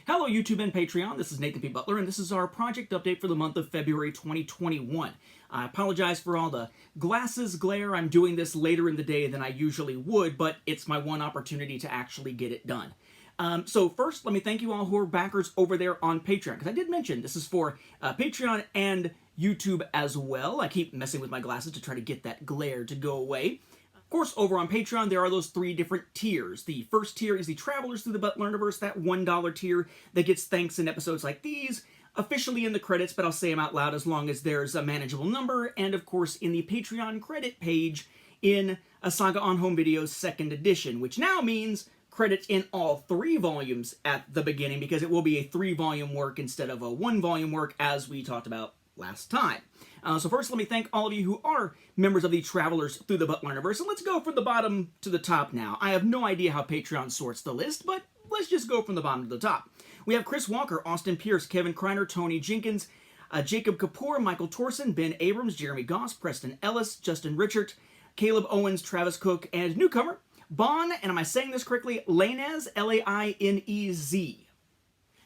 Hello YouTube and Patreon, this is Nathan P. Butler, and this is our project update for the month of February 2021. I apologize for all the glasses glare. I'm doing this later in the day than I usually would, but it's my one opportunity to actually get it done. So first, let me thank you all who are backers over there on Patreon, because I did mention this is for Patreon and YouTube as well. I keep messing with my glasses to try to get that glare to go away. Of course, over on Patreon, there are those three different tiers. The first tier is the Travelers Through the Butlerverse, that $1 tier that gets thanks in episodes like these, officially in the credits, but I'll say them out loud as long as there's a manageable number, and of course in the Patreon credit page in A Saga on Home Video's 2nd edition, which now means credits in all 3 volumes at the beginning, because it will be a 3-volume work instead of a 1-volume work, as we talked about last time. So first, let me thank all of you who are members of the Travelers Through the Butlerverse, and let's go from the bottom to the top now. I have no idea how Patreon sorts the list, but let's just go from the bottom to the top. We have Chris Walker, Austin Pierce, Kevin Kreiner, Tony Jenkins, Jacob Kapoor, Michael Torson, Ben Abrams, Jeremy Goss, Preston Ellis, Justin Richard, Caleb Owens, Travis Cook, and newcomer, Bon, and am I saying this correctly, Lainez, L-A-I-N-E-Z.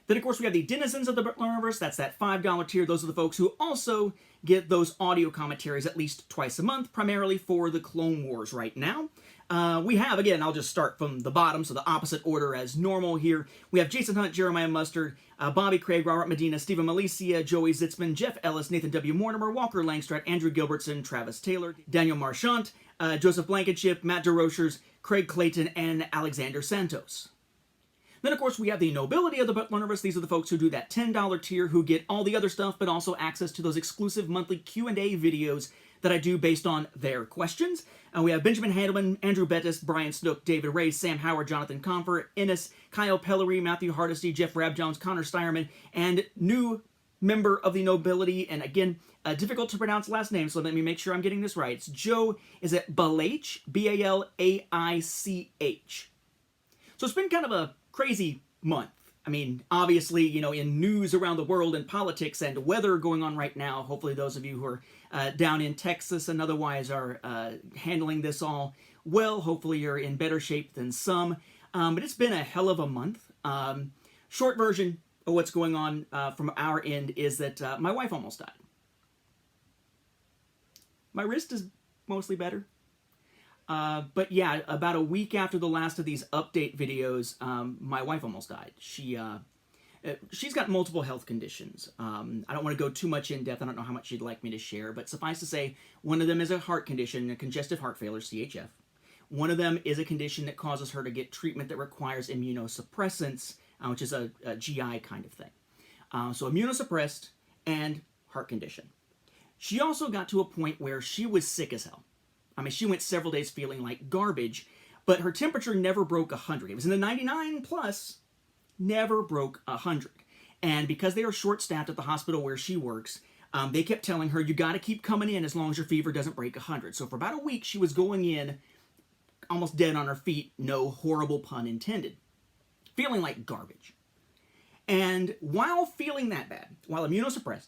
Then, of course, we have the Denizens of the Butlerverse. That's that $5 tier. Those are the folks who also get those audio commentaries at least twice a month, primarily for the Clone Wars right now. We have, again, I'll just start from the bottom, so the opposite order as normal here. We have Jason Hunt, Jeremiah Mustard, Bobby Craig, Robert Medina, Stephen Malicia, Joey Zitzman, Jeff Ellis, Nathan W. Mortimer, Walker Langstrat, Andrew Gilbertson, Travis Taylor, Daniel Marchant, Joseph Blankenship, Matt DeRochers, Craig Clayton, and Alexander Santos. Then, of course, we have the Nobility of the Butlerverse. These are the folks who do that $10 tier, who get all the other stuff, but also access to those exclusive monthly Q&A videos that I do based on their questions. We have Benjamin Handelman, Andrew Bettis, Brian Snook, David Ray, Sam Howard, Jonathan Comfort, Ennis, Kyle Pellery, Matthew Hardesty, Jeff Rabjones, Connor Steierman, and new member of the Nobility, and again, a difficult to pronounce last name, so let me make sure I'm getting this right. It's Joe, is it Balach? B-A-L-A-I-C-H. So it's been kind of a crazy month. I mean, obviously, you know, in news around the world and politics and weather going on right now, hopefully those of you who are down in Texas and otherwise are handling this all well. Hopefully you're in better shape than some. But it's been a hell of a month. Short version of what's going on from our end is that my wife almost died. My wrist is mostly better. But yeah, about a week after the last of these update videos, my wife almost died. She's got multiple health conditions. I don't want to go too much in depth. I don't know how much she'd like me to share, but suffice to say, one of them is a heart condition, a congestive heart failure, CHF. One of them is a condition that causes her to get treatment that requires immunosuppressants, which is a GI kind of thing. So immunosuppressed and heart condition. She also got to a point where she was sick as hell. I mean, she went several days feeling like garbage, but her temperature never broke 100. It was in the 99 plus, never broke 100. And because they are short-staffed at the hospital where she works, they kept telling her, you got to keep coming in as long as your fever doesn't break 100. So for about a week, she was going in almost dead on her feet, no horrible pun intended, feeling like garbage. And while feeling that bad, while immunosuppressed,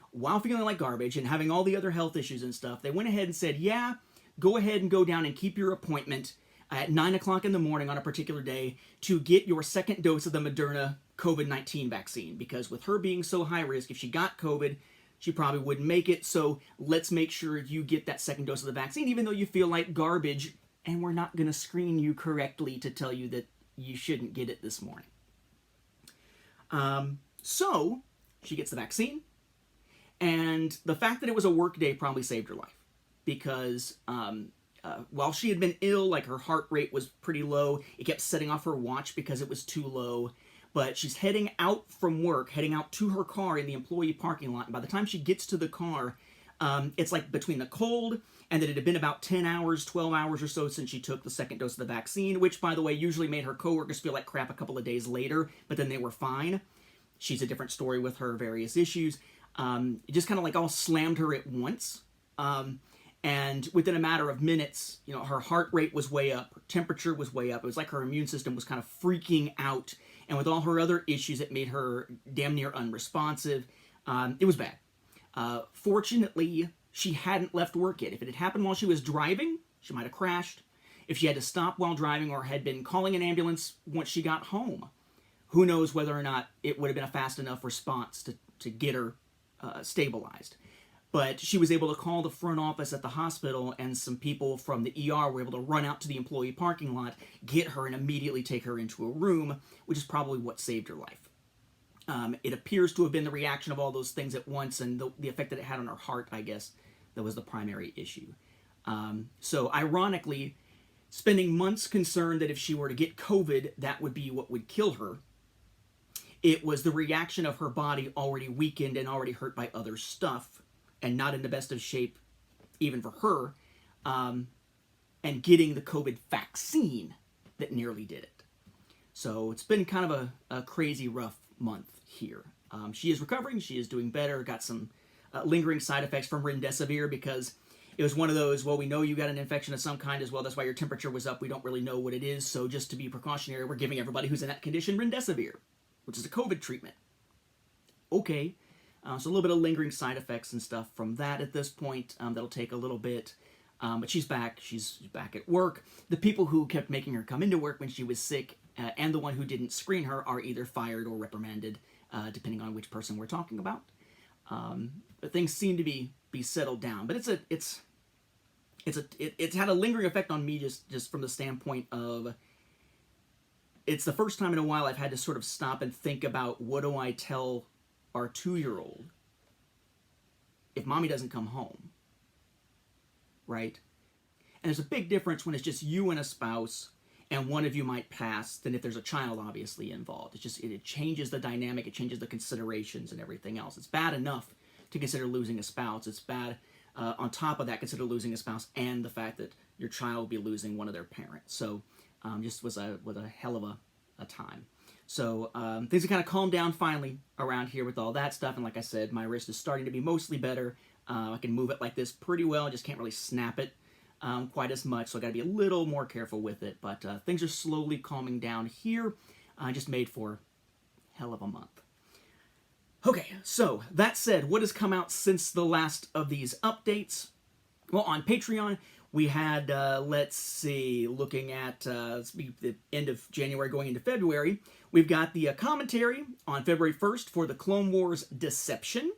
while feeling like garbage and having all the other health issues and stuff, they went ahead and said, yeah, go ahead and go down and keep your appointment at 9 o'clock in the morning on a particular day to get your 2nd dose of the Moderna COVID-19 vaccine. Because with her being so high risk, if she got COVID, she probably wouldn't make it. So let's make sure you get that 2nd dose of the vaccine, even though you feel like garbage, and we're not going to screen you correctly to tell you that you shouldn't get it this morning. So she gets the vaccine. And the fact that it was a work day probably saved her life, because while she had been ill, like her heart rate was pretty low. It kept setting off her watch because it was too low. But she's heading out from work, heading out to her car in the employee parking lot. And by the time she gets to the car, it's like between the cold and that it had been about 10 hours, 12 hours or so since she took the 2nd dose of the vaccine, which, by the way, usually made her coworkers feel like crap a couple of days later, but then they were fine. She's a different story with her various issues. It just kind of like all slammed her at once. And within a matter of minutes, you know, her heart rate was way up, her temperature was way up. It was like her immune system was kind of freaking out. And with all her other issues, it made her damn near unresponsive. It was bad. Fortunately, she hadn't left work yet. If it had happened while she was driving, she might have crashed. If she had to stop while driving or had been calling an ambulance once she got home, Who knows whether or not it would have been a fast enough response to get her stabilized. But she was able to call the front office at the hospital, and some people from the ER were able to run out to the employee parking lot, get her, and immediately take her into a room, which is probably what saved her life. It appears to have been the reaction of all those things at once and the effect that it had on her heart, I guess, that was the primary issue. So ironically, spending months concerned that if she were to get COVID, that would be what would kill her, it was the reaction of her body already weakened and already hurt by other stuff and not in the best of shape even for her, and getting the COVID vaccine that nearly did it. So it's been kind of a crazy, rough month here. She is recovering. She is doing better. Got some lingering side effects from remdesivir because it was one of those, well, we know you got an infection of some kind as well. That's why your temperature was up. We don't really know what it is. So just to be precautionary, we're giving everybody who's in that condition remdesivir, which is a COVID treatment. Okay. So a little bit of lingering side effects and stuff from that at this point. That'll take a little bit. But she's back. She's back at work. The people who kept making her come into work when she was sick and the one who didn't screen her are either fired or reprimanded, depending on which person we're talking about. But things seem to be settled down. But it's had a lingering effect on me just from the standpoint of it's the first time in a while I've had to sort of stop and think about what do I tell our 2-year-old if mommy doesn't come home, right? And there's a big difference when it's just you and a spouse and one of you might pass than if there's a child obviously involved. It's just, it changes the dynamic, it changes the considerations and everything else. It's bad enough to consider losing a spouse. It's bad on top of that, consider losing a spouse and the fact that your child will be losing one of their parents. So just was a hell of a time. So things have kind of calmed down finally around here with all that stuff. And like I said, my wrist is starting to be mostly better. I can move it like this pretty well. I just can't really snap it quite as much. So I got to be a little more careful with it. But things are slowly calming down here. Just made for a hell of a month. Okay, so that said, what has come out since the last of these updates? Well, on Patreon, we had, let's see, looking at the end of January going into February, we've got the commentary on February 1st for the Clone Wars Deception.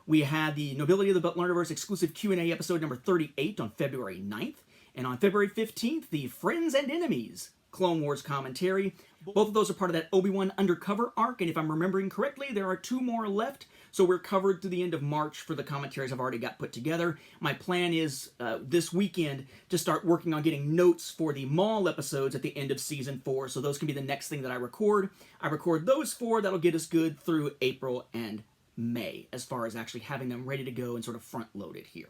We had the Nobility of the Butlerverse exclusive Q&A episode number 38 on February 9th. And on February 15th, the Friends and Enemies Clone Wars commentary. Both of those are part of that Obi-Wan Undercover arc, and if I'm remembering correctly, there are 2 more left, so we're covered to the end of March for the commentaries I've already got put together. My plan is this weekend to start working on getting notes for the Maul episodes at the end of Season 4, so those can be the next thing that I record. I record those 4, that'll get us good through April and May, as far as actually having them ready to go and sort of front-loaded here.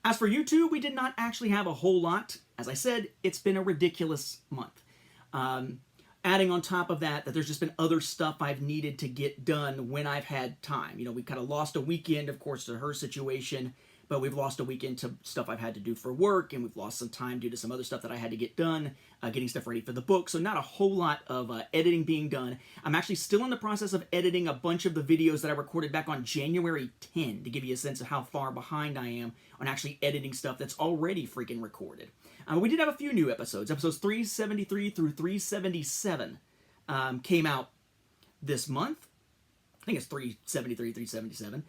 As for YouTube, we did not actually have a whole lot. As I said, it's been a ridiculous month. Adding on top of that there's just been other stuff I've needed to get done when I've had time. You know, we kind of lost a weekend, of course, to her situation, but we've lost a weekend to stuff I've had to do for work, and we've lost some time due to some other stuff that I had to get done, getting stuff ready for the book, so not a whole lot of editing being done. I'm actually still in the process of editing a bunch of the videos that I recorded back on January 10, to give you a sense of how far behind I am on actually editing stuff that's already freaking recorded. We did have a few new episodes. Episodes 373 through 377 came out this month. I think it's 373, 377.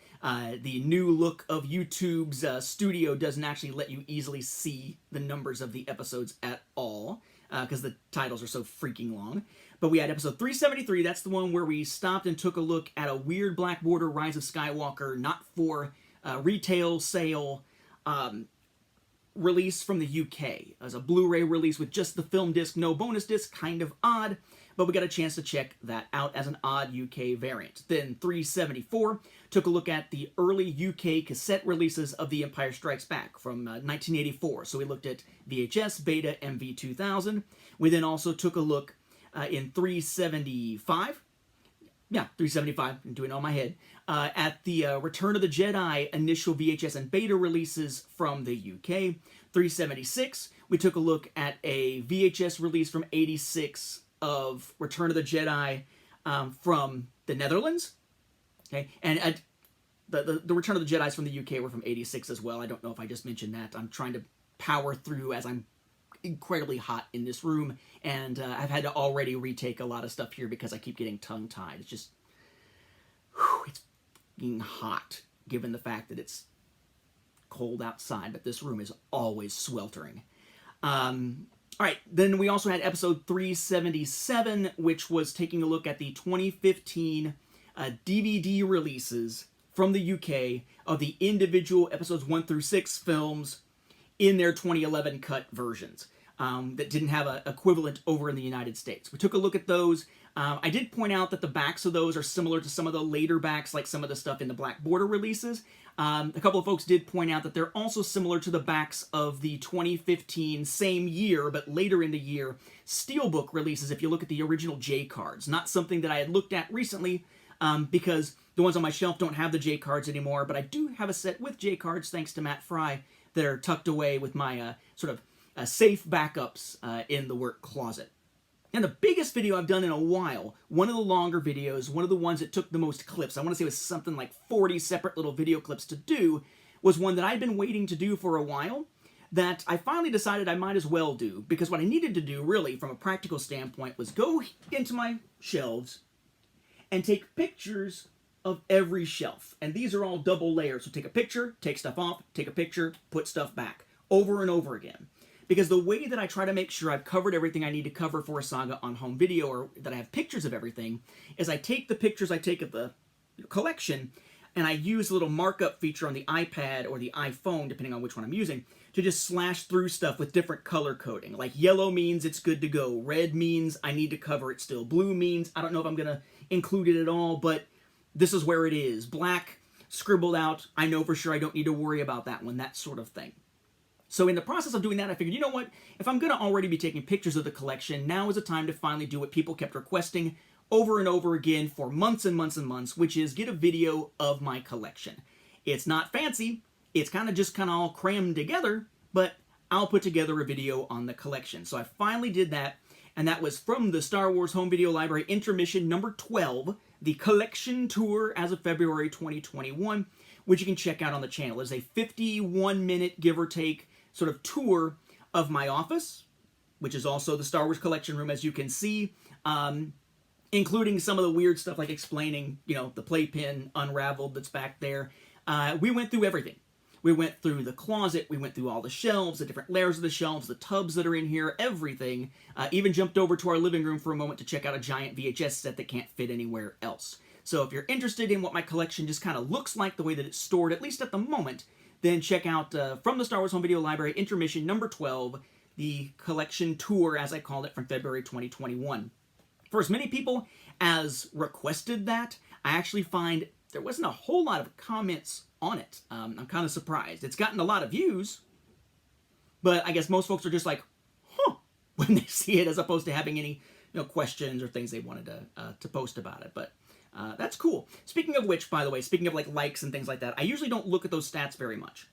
The new look of YouTube's studio doesn't actually let you easily see the numbers of the episodes at all, because the titles are so freaking long. But we had episode 373, that's the one where we stopped and took a look at a weird Black Border Rise of Skywalker, not for retail sale release from the UK. As a Blu-ray release with just the film disc, no bonus disc, kind of odd, but we got a chance to check that out as an odd UK variant. Then 374 took a look at the early UK cassette releases of The Empire Strikes Back from 1984. So we looked at VHS, Beta, MV2000. We then also took a look in 375. Yeah, 375, I'm doing it on my head, at the Return of the Jedi initial VHS and beta releases from the UK. 376, we took a look at a VHS release from 86 of Return of the Jedi from the Netherlands. Okay, and the Return of the Jedis from the UK were from 86 as well. I don't know if I just mentioned that. I'm trying to power through as I'm incredibly hot in this room, and I've had to already retake a lot of stuff here because I keep getting tongue-tied. It's just, it's being hot, given the fact that it's cold outside, but this room is always sweltering. All right, then we also had episode 377, which was taking a look at the 2015 DVD releases from the UK of the individual episodes 1 through 6 films in their 2011 cut versions that didn't have an equivalent over in the United States. We took a look at those. I did point out that the backs of those are similar to some of the later backs, like some of the stuff in the Black Border releases. A couple of folks did point out that they're also similar to the backs of the 2015, same year, but later in the year, Steelbook releases if you look at the original J cards. Not something that I had looked at recently because the ones on my shelf don't have the J cards anymore, but I do have a set with J cards, thanks to Matt Fry, that are tucked away with my sort of safe backups in the work closet. And the biggest video I've done in a while, one of the longer videos, one of the ones that took the most clips, I want to say it was something like 40 separate little video clips to do, was one that I'd been waiting to do for a while that I finally decided I might as well do, because what I needed to do, really, from a practical standpoint, was go into my shelves and take pictures of every shelf. And these are all double layers, so take a picture, take stuff off, take a picture, put stuff back, over and over again. Because the way that I try to make sure I've covered everything I need to cover for a saga on home video, or that I have pictures of everything, is I take the pictures I take of the collection, and I use the little markup feature on the iPad or the iPhone, depending on which one I'm using, to just slash through stuff with different color coding. Like yellow means it's good to go. Red means I need to cover it still. Blue means I don't know if I'm going to include it at all, but this is where it is. Black, scribbled out, I know for sure I don't need to worry about that one, that sort of thing. So in the process of doing that, I figured, you know what? If I'm going to already be taking pictures of the collection, now is the time to finally do what people kept requesting over and over again for months and months and months, which is get a video of my collection. It's not fancy. It's kind of all crammed together, but I'll put together a video on the collection. So I finally did that, and that was from the Star Wars Home Video Library Intermission number 12, the collection tour as of February 2021, which you can check out on the channel. It's a 51-minute, give or take, sort of tour of my office, which is also the Star Wars collection room, as you can see, including some of the weird stuff like explaining, the playpen unraveled that's back there. We went through everything. We went through the closet, we went through all the shelves, the different layers of the shelves, the tubs that are in here, everything. Even jumped over to our living room for a moment to check out a giant VHS set that can't fit anywhere else. So if you're interested in what my collection just kind of looks like, the way that it's stored, at least at the moment, then check out, from the Star Wars Home Video Library, Intermission number 12, the collection tour, as I called it, from February 2021. For as many people as requested that, I actually find there wasn't a whole lot of comments on it. I'm kind of surprised. It's gotten a lot of views, but I guess most folks are just like, huh, when they see it, as opposed to having any questions or things they wanted to post about it. But that's cool. Speaking of which, by the way, speaking of likes and things like that, I usually don't look at those stats very much.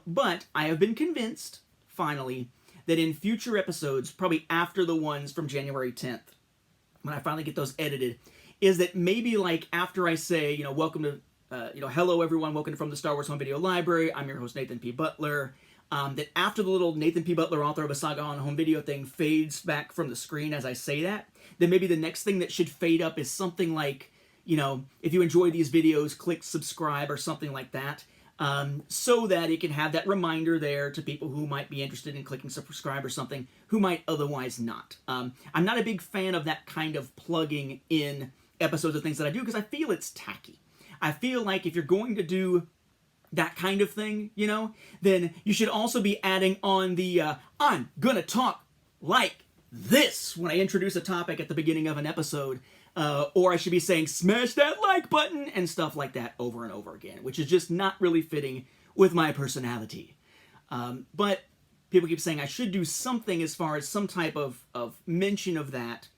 But I have been convinced, finally, that in future episodes, probably after the ones from January 10th, when I finally get those edited, is that maybe after I say, welcome to, hello everyone, welcome from the Star Wars Home Video Library, I'm your host Nathan P. Butler, that after the little Nathan P. Butler, author of a saga on home video thing, fades back from the screen as I say that, then maybe the next thing that should fade up is something like, if you enjoy these videos, click subscribe or something like that, so that it can have that reminder there to people who might be interested in clicking subscribe or something, who might otherwise not. I'm not a big fan of that kind of plugging in episodes of things that I do because I feel it's tacky. I feel like if you're going to do that kind of thing, then you should also be adding on the I'm gonna talk like this when I introduce a topic at the beginning of an episode, or I should be saying smash that like button and stuff like that over and over again, which is just not really fitting with my personality. But people keep saying I should do something as far as some type of mention of that,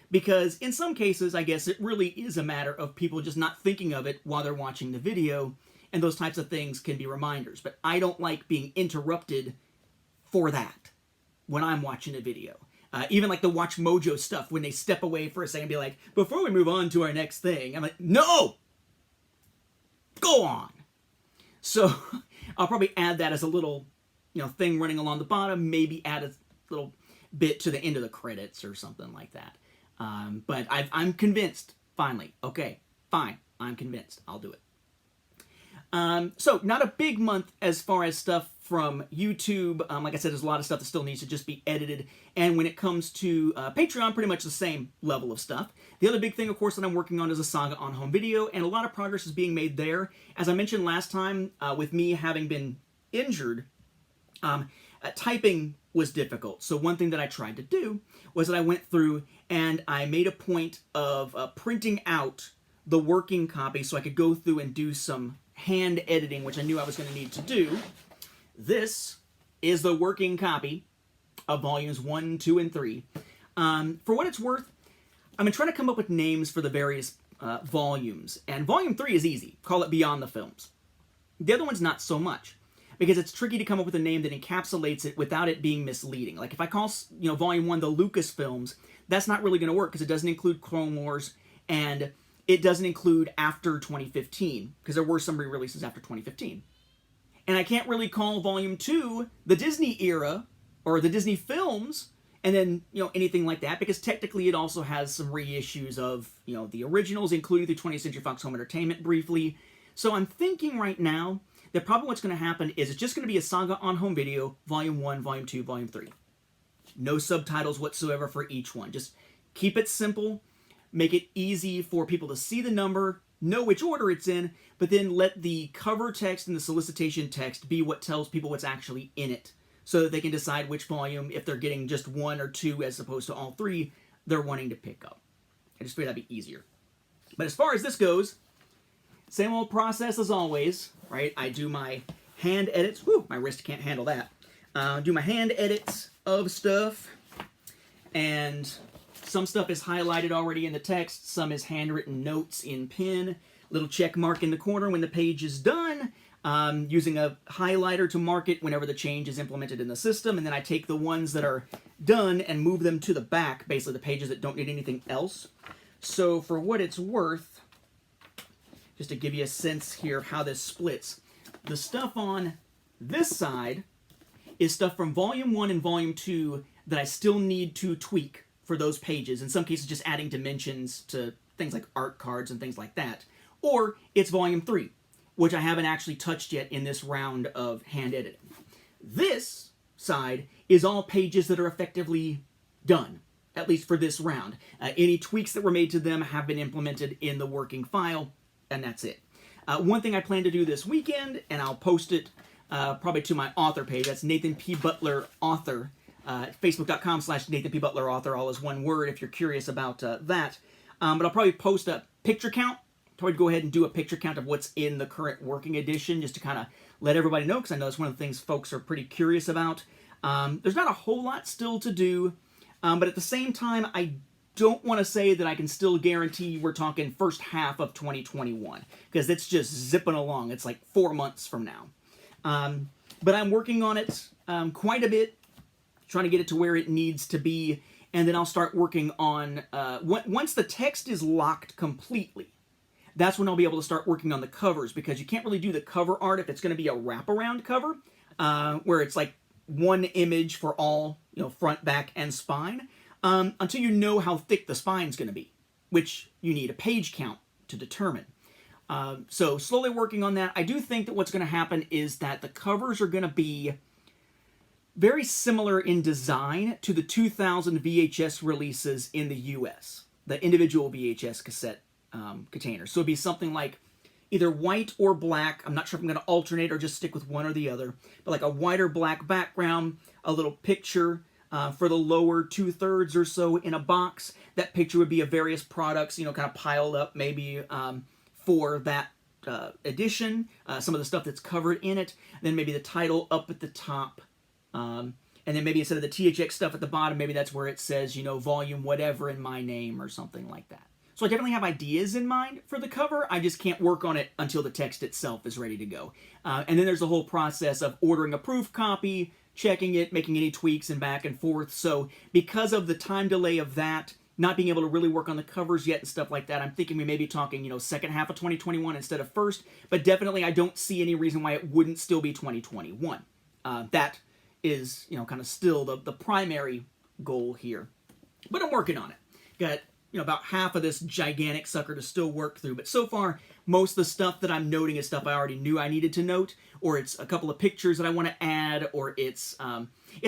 because in some cases, I guess it really is a matter of people just not thinking of it while they're watching the video, and those types of things can be reminders. But I don't like being interrupted for that when I'm watching a video. Even like the Watch Mojo stuff, when they step away for a second and be like, before we move on to our next thing, I'm like, no! Go on! So I'll probably add that as a little thing running along the bottom, maybe add little bit to the end of the credits or something like that. But I'm convinced, finally. Okay, fine, I'm convinced. I'll do it. So not a big month as far as stuff from YouTube. Like I said, there's a lot of stuff that still needs to just be edited. And when it comes to Patreon, pretty much the same level of stuff. The other big thing, of course, that I'm working on is a saga on home video, and a lot of progress is being made there. As I mentioned last time, with me having been injured, typing was difficult. So one thing that I tried to do was that I went through and I made a point of printing out the working copy so I could go through and do some hand editing, which I knew I was going to need to do. This is the working copy of volumes 1, 2, and 3. For what it's worth, I've been trying to come up with names for the various volumes, and volume 3 is easy. Call it Beyond the Films. The other one's not so much, because it's tricky to come up with a name that encapsulates it without it being misleading. Like if I call, volume 1 the Lucas Films, that's not really going to work because it doesn't include Clone Wars, and it doesn't include after 2015, because there were some re-releases after 2015. And I can't really call Volume 2 the Disney era, or the Disney films, and then, anything like that, because technically it also has some reissues of, the originals, including the 20th Century Fox Home Entertainment briefly. So I'm thinking right now that probably what's going to happen is it's just going to be a saga on home video, Volume 1, Volume 2, Volume 3. No subtitles whatsoever for each one. Just keep it simple. Make it easy for people to see the number, know which order it's in, but then let the cover text and the solicitation text be what tells people what's actually in it, so that they can decide which volume, if they're getting just 1 or 2 as opposed to all 3, they're wanting to pick up. I just figured that'd be easier. But as far as this goes, same old process as always, right? I do my hand edits. Whew, my wrist can't handle that. Do my hand edits of stuff, and some stuff is highlighted already in the text, some is handwritten notes in pen, little check mark in the corner when the page is done, using a highlighter to mark it whenever the change is implemented in the system, and then I take the ones that are done and move them to the back, basically the pages that don't need anything else. So for what it's worth, just to give you a sense here of how this splits, the stuff on this side is stuff from Volume 1 and Volume 2 that I still need to tweak for those pages. In some cases, just adding dimensions to things like art cards and things like that. Or it's Volume 3, which I haven't actually touched yet in this round of hand editing. This side is all pages that are effectively done, at least for this round. Any tweaks that were made to them have been implemented in the working file, and that's it. One thing I plan to do this weekend, and I'll post it probably to my author page, that's Nathan P. Butler Author, Facebook.com/Nathan P. Butler Author, all is one word if you're curious about that. But I'll probably post a picture count. Probably go ahead and do a picture count of what's in the current working edition, just to kind of let everybody know, because I know that's one of the things folks are pretty curious about. There's not a whole lot still to do, but at the same time, I don't want to say that I can still guarantee we're talking first half of 2021, because it's just zipping along. It's like 4 months from now. But I'm working on it quite a bit, trying to get it to where it needs to be, and then I'll start working on, once the text is locked completely, that's when I'll be able to start working on the covers, because you can't really do the cover art if it's going to be a wraparound cover, where it's like one image for all, front, back, and spine, until you know how thick the spine's going to be, which you need a page count to determine. So slowly working on that. I do think that what's going to happen is that the covers are going to be very similar in design to the 2000 VHS releases in the US, the individual VHS cassette containers. So it'd be something like either white or black. I'm not sure if I'm going to alternate or just stick with one or the other, but like a white or black background, a little picture for the lower 2/3 or so in a box. That picture would be of various products, kind of piled up maybe for that edition, some of the stuff that's covered in it, then maybe the title up at the top, and then maybe instead of the THX stuff at the bottom, maybe that's where it says, volume whatever in my name or something like that. So I definitely have ideas in mind for the cover. I just can't work on it until the text itself is ready to go. And then there's the whole process of ordering a proof copy, checking it, making any tweaks and back and forth. So because of the time delay of that, not being able to really work on the covers yet and stuff like that, I'm thinking we may be talking, second half of 2021 instead of first. But definitely I don't see any reason why it wouldn't still be 2021. That is, kind of still the primary goal here. But I'm working on it. Got, about half of this gigantic sucker to still work through. But so far, most of the stuff that I'm noting is stuff I already knew I needed to note, or it's a couple of pictures that I want to add, or it's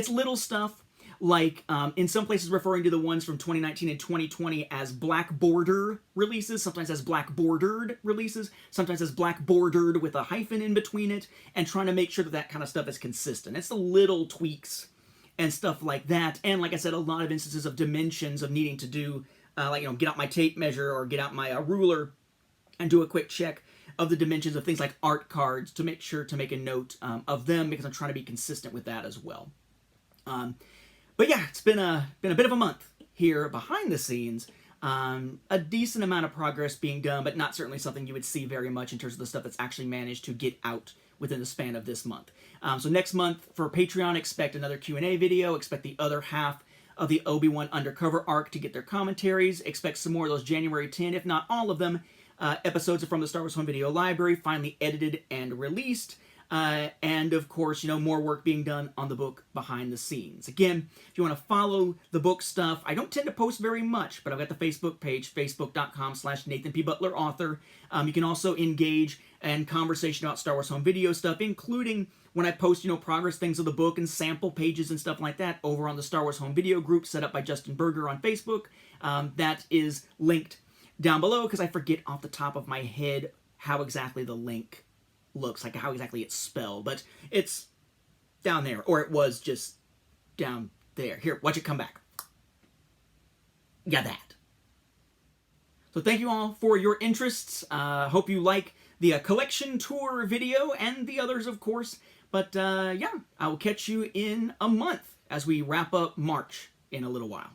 little stuff like in some places referring to the ones from 2019 and 2020 as black border releases, sometimes as black bordered releases, sometimes as black bordered with a hyphen in between it, and trying to make sure that that kind of stuff is consistent. It's the little tweaks and stuff like that. And like I said, a lot of instances of dimensions of needing to do, get out my tape measure or get out my ruler and do a quick check of the dimensions of things like art cards to make sure to make a note of them, because I'm trying to be consistent with that as well. But yeah, it's been a bit of a month here behind the scenes. A decent amount of progress being done, but not certainly something you would see very much in terms of the stuff that's actually managed to get out within the span of this month. So next month for Patreon, expect another Q&A video. Expect the other half of the Obi-Wan Undercover arc to get their commentaries. Expect some more of those January 10, if not all of them, episodes from the Star Wars Home Video Library, finally edited and released. And of course, more work being done on the book behind the scenes. Again, if you want to follow the book stuff, I don't tend to post very much, but I've got the Facebook page, facebook.com/Nathan P. Butler author. You can also engage in conversation about Star Wars Home Video stuff, including when I post, progress things of the book and sample pages and stuff like that over on the Star Wars Home Video group set up by Justin Berger on Facebook. That is linked down below, because I forget off the top of my head how exactly the link looks, like how exactly it's spelled, but it's down there, or it was just down there. Here, watch it come back. Yeah, that. So thank you all for your interests. Hope you like the collection tour video and the others, of course. But yeah, I will catch you in a month as we wrap up March in a little while.